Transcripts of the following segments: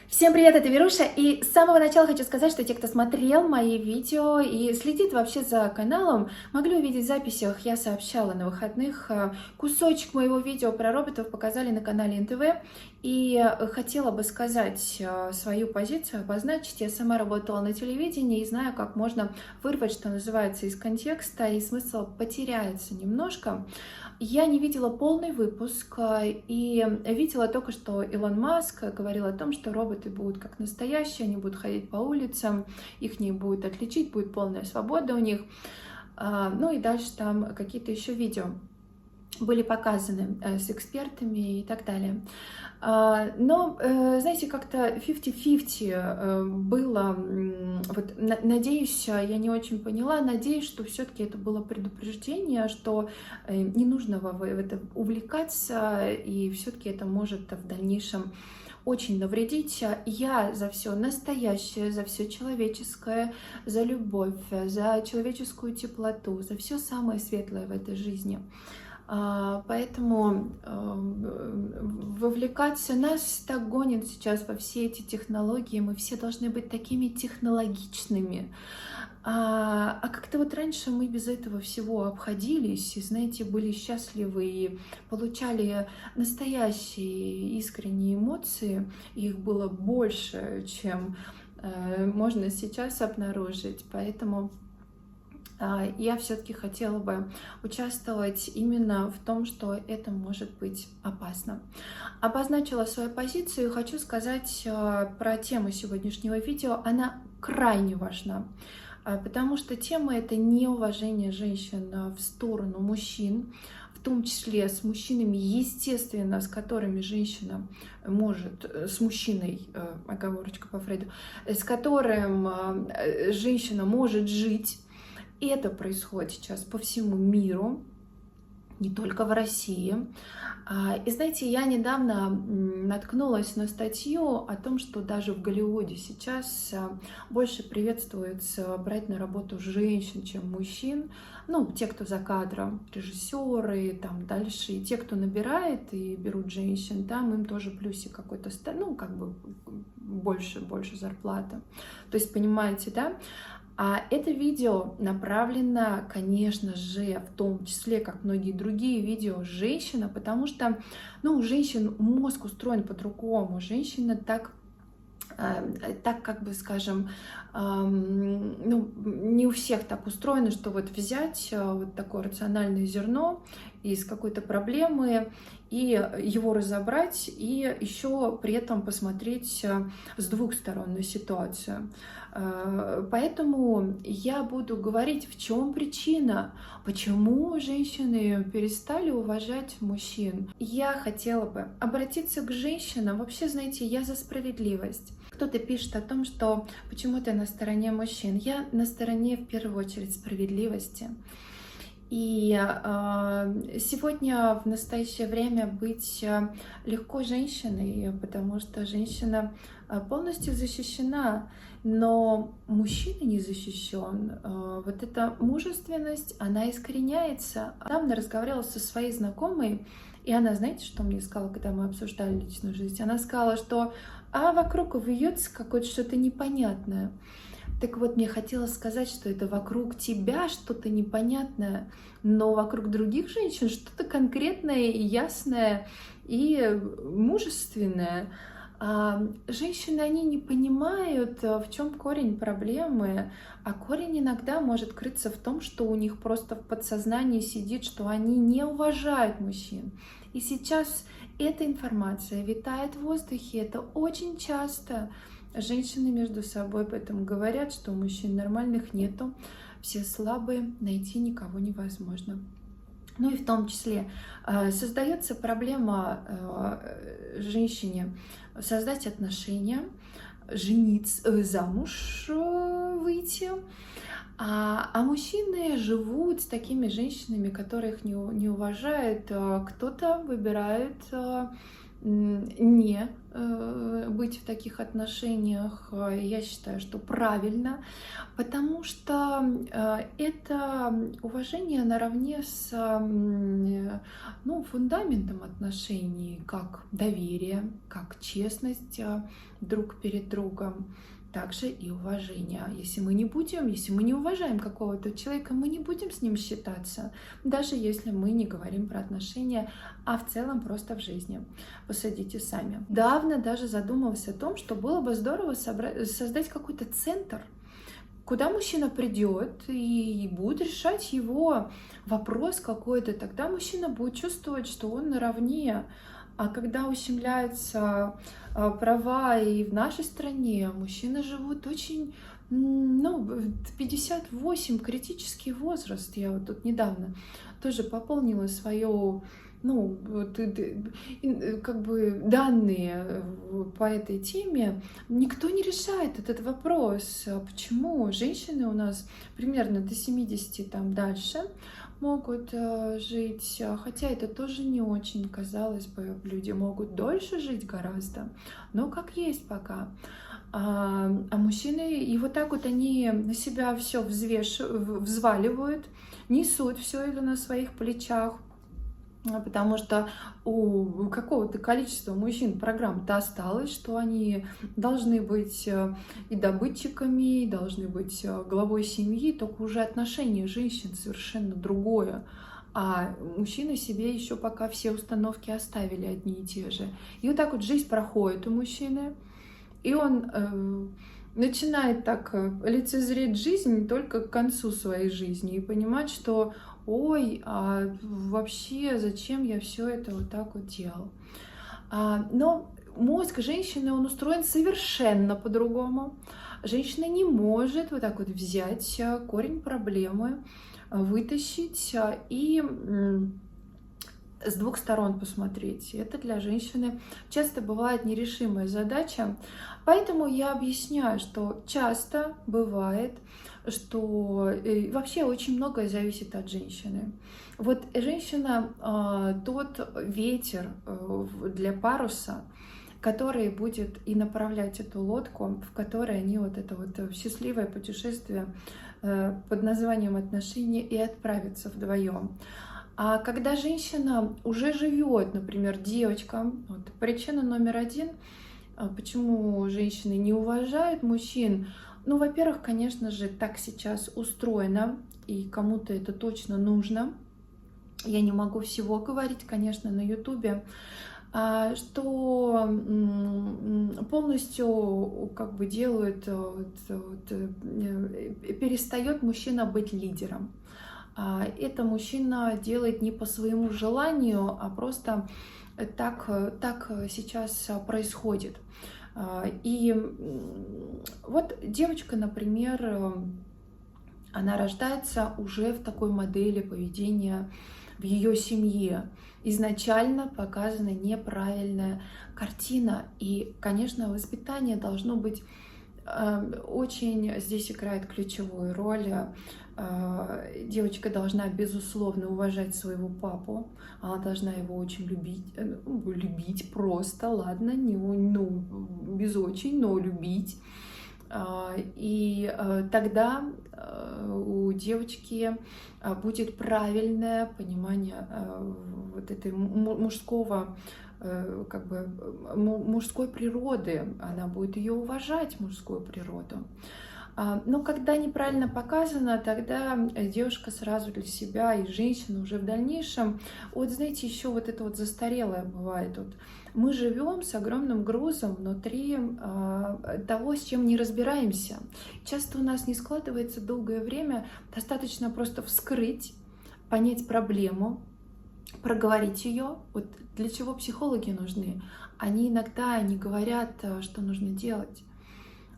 Всем привет, это Веруша, и с самого начала хочу сказать, что те, кто смотрел мои видео и следит вообще за каналом, могли увидеть в записях, я сообщала на выходных, кусочек моего видео про роботов показали на канале НТВ, и хотела бы сказать свою позицию, обозначить. Я сама работала на телевидении и знаю, как можно вырвать, что называется, из контекста, и смысл потеряется немножко. Я не видела полный выпуск и видела только, что Илон Маск говорил о том, что роботы будут как настоящие, они будут ходить по улицам, их не будет отличить, будет полная свобода у них. Ну и дальше там какие-то еще видео были показаны с экспертами и так далее. Но, знаете, как-то 50-50 было. Вот, надеюсь, я не очень поняла, надеюсь, что все-таки это было предупреждение, что не нужно в это увлекаться, и все-таки это может в дальнейшем очень навредить. Я за все настоящее, за все человеческое, за любовь, за человеческую теплоту, за все самое светлое в этой жизни. Поэтому вовлекаться, нас так гонит сейчас во все эти технологии, мы все должны быть такими технологичными. А как-то вот раньше мы без этого всего обходились, и, знаете, были счастливы и получали настоящие искренние эмоции, их было больше, чем можно сейчас обнаружить, поэтому я все-таки хотела бы участвовать именно в том, что это может быть опасно. Обозначила свою позицию и хочу сказать про тему сегодняшнего видео. Она крайне важна, потому что тема — это неуважение женщин в сторону мужчин, в том числе с мужчинами, естественно, с которыми женщина может, с мужчиной, оговорочка по Фрейду, с которым женщина может жить. И это происходит сейчас по всему миру, не только в России. И знаете, я недавно наткнулась на статью о том, что даже в Голливуде сейчас больше приветствуется брать на работу женщин, чем мужчин. Ну, те, кто за кадром, режиссеры, там дальше, и те, кто набирает и берут женщин, там им тоже плюсик какой-то, ну, как бы больше зарплата. То есть, понимаете, да? А это видео направлено, конечно же, в том числе, как многие другие видео, женщина, потому что, ну, у женщин мозг устроен по-другому. Женщина так, как бы, скажем, ну, не у всех так устроено, что вот взять вот такое рациональное зерно из какой-то проблемы и его разобрать, и еще при этом посмотреть с двух сторон на ситуацию. Поэтому я буду говорить, в чем причина, почему женщины перестали уважать мужчин. Я хотела бы обратиться к женщинам. Вообще, знаете, я за справедливость. Кто-то пишет о том, что почему ты на стороне мужчин. Я на стороне, в первую очередь, справедливости. И сегодня, в настоящее время, быть легко женщиной, потому что женщина полностью защищена, но мужчина не защищен. Вот эта мужественность, она искореняется. Недавно разговаривала со своей знакомой, и она, знаете, что мне сказала, когда мы обсуждали личную жизнь? Она сказала, что вокруг вьется какое-то что-то непонятное. Так вот, мне хотелось сказать, что это вокруг тебя что-то непонятное, но вокруг других женщин что-то конкретное и ясное и мужественное. Женщины, они не понимают, в чем корень проблемы, а корень иногда может крыться в том, что у них просто в подсознании сидит, что они не уважают мужчин. И сейчас эта информация витает в воздухе, это очень часто. Женщины между собой поэтому говорят, что мужчин нормальных нету, все слабые, найти никого невозможно. Ну и в том числе создается проблема женщине создать отношения, жениться, замуж выйти, а мужчины живут с такими женщинами, которых не уважают. Кто-то выбирает не быть в таких отношениях, я считаю, что правильно, потому что это уважение наравне с фундаментом отношений, как доверие, как честность друг перед другом, также и уважение. Если мы не уважаем какого-то человека, мы не будем с ним считаться, даже если мы не говорим про отношения, а в целом просто в жизни. Посудите сами. Давно даже задумывалась о том, что было бы здорово создать какой-то центр, куда мужчина придет и будет решать его вопрос какой-то, тогда мужчина будет чувствовать, что он наравне. А когда ущемляются права и в нашей стране, мужчины живут очень, 58, критический возраст. Я вот тут недавно тоже пополнила свое, данные по этой теме. Никто не решает этот вопрос. Почему женщины у нас примерно до 70 там дальше могут жить, хотя это тоже не очень, казалось бы, люди могут дольше жить гораздо, но как есть пока. А мужчины, и вот так вот они на себя все взваливают, несут все это на своих плечах, потому что у какого-то количества мужчин программа-то осталась, что они должны быть и добытчиками, и должны быть главой семьи, только уже отношение женщин совершенно другое. А мужчины себе еще пока все установки оставили одни и те же. И вот так вот жизнь проходит у мужчины, и он начинает так лицезреть жизнь только к концу своей жизни и понимать, что ой, а вообще зачем я все это вот так вот делал? Но мозг женщины, он устроен совершенно по-другому. Женщина не может вот так вот взять корень проблемы, вытащить и с двух сторон посмотреть. Это для женщины часто бывает нерешимая задача. Поэтому я объясняю, что часто бывает, что вообще очень многое зависит от женщины. Вот женщина тот ветер для паруса, который будет и направлять эту лодку, в которой они вот это вот счастливое путешествие под названием отношения и отправятся вдвоем. А когда женщина уже живет, например, девочка, вот, причина номер один, почему женщины не уважают мужчин, во-первых, конечно же, так сейчас устроено, и кому-то это точно нужно. Я не могу всего говорить, конечно, на Ютубе, что полностью как бы делают, перестает мужчина быть лидером. Это мужчина делает не по своему желанию, а просто так сейчас происходит. И вот девочка, например, она рождается уже в такой модели поведения в ее семье. Изначально показана неправильная картина. И, конечно, воспитание должно быть очень здесь играет ключевую роль. Девочка должна, безусловно, уважать своего папу. Она должна его очень любить просто, ладно, без очень, но любить. И тогда у девочки будет правильное понимание вот этой мужской природы. Она будет ее уважать, мужскую природу. Но когда неправильно показано, тогда девушка сразу для себя и женщина уже в дальнейшем, вот знаете, еще вот это вот застарелое бывает. Вот мы живем с огромным грузом внутри того, с чем не разбираемся. Часто у нас не складывается долгое время, достаточно просто вскрыть, понять проблему, проговорить ее. Вот для чего психологи нужны? Они иногда не говорят, что нужно делать.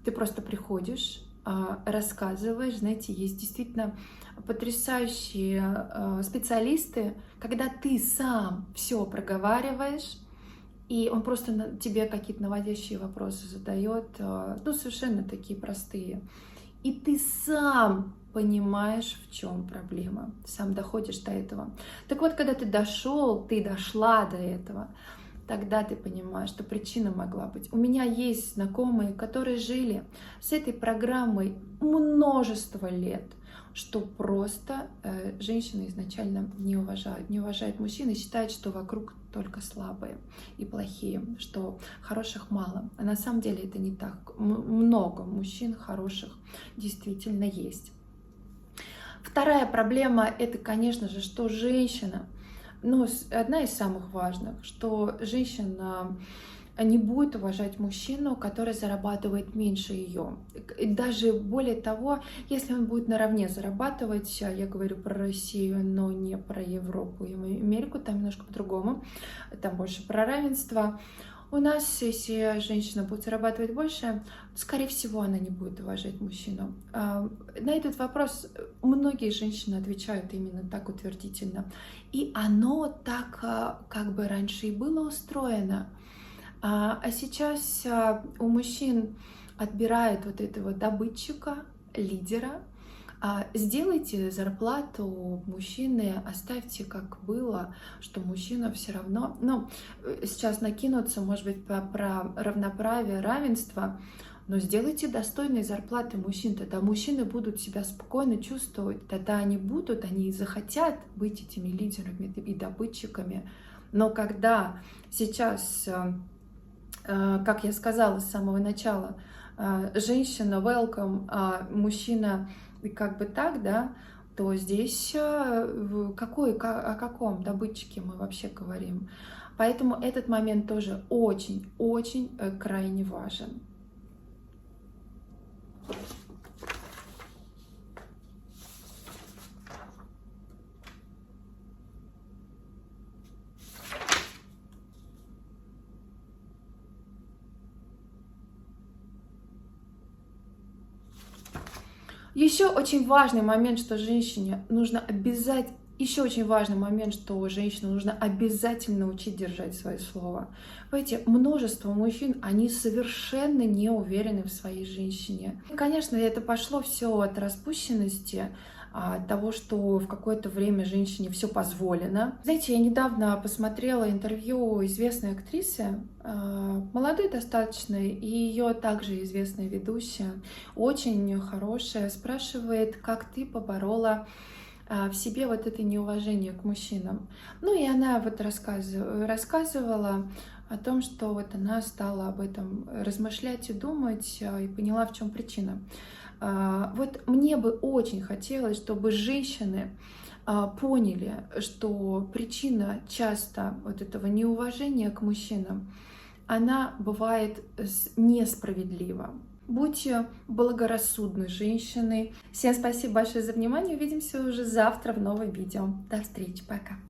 Ты просто приходишь, рассказываешь, знаете, есть действительно потрясающие специалисты, когда ты сам все проговариваешь, и он просто тебе какие-то наводящие вопросы задает, совершенно такие простые. И ты сам понимаешь, в чем проблема, сам доходишь до этого. Так вот, когда ты дошла до этого, тогда ты понимаешь, что причина могла быть. У меня есть знакомые, которые жили с этой программой множество лет, что просто женщины изначально не уважают мужчин и считают, что вокруг только слабые и плохие, что хороших мало. А на самом деле это не так. Много мужчин хороших действительно есть. Вторая проблема — это, конечно же, что женщина, ну, одна из самых важных, что женщина не будет уважать мужчину, который зарабатывает меньше ее. И даже более того, если он будет наравне зарабатывать, я говорю про Россию, но не про Европу и Америку, там немножко по-другому, там больше про равенство. У нас, если женщина будет зарабатывать больше, скорее всего, она не будет уважать мужчину. На этот вопрос многие женщины отвечают именно так утвердительно. И оно так как бы раньше и было устроено. А сейчас у мужчин отбирают вот этого добытчика, лидера. Сделайте зарплату мужчины, оставьте как было, что мужчина все равно... Ну, сейчас накинуться, может быть, про равноправие, равенство, но сделайте достойные зарплаты мужчин, тогда мужчины будут себя спокойно чувствовать, тогда они захотят быть этими лидерами и добытчиками. Но когда сейчас, как я сказала с самого начала, женщина welcome, а мужчина как бы так, да, то здесь о каком добытчике мы вообще говорим? Поэтому этот момент тоже очень-очень крайне важен. Еще очень важный момент, что женщине нужно обязательно, еще очень важный момент, что женщину нужно обязательно учить держать свое слово. Понимаете, множество мужчин, они совершенно не уверены в своей женщине. И, конечно, это пошло все от распущенности, от того, что в какое-то время женщине все позволено. Знаете, я недавно посмотрела интервью известной актрисы, молодой достаточно, и ее также известная ведущая, очень хорошая, спрашивает, как ты поборола в себе вот это неуважение к мужчинам. Ну и она вот рассказывала о том, что вот она стала об этом размышлять и думать, и поняла, в чем причина. Вот мне бы очень хотелось, чтобы женщины поняли, что причина часто вот этого неуважения к мужчинам, она бывает несправедлива. Будьте благорассудной женщиной. Всем спасибо большое за внимание. Увидимся уже завтра в новом видео. До встречи. Пока.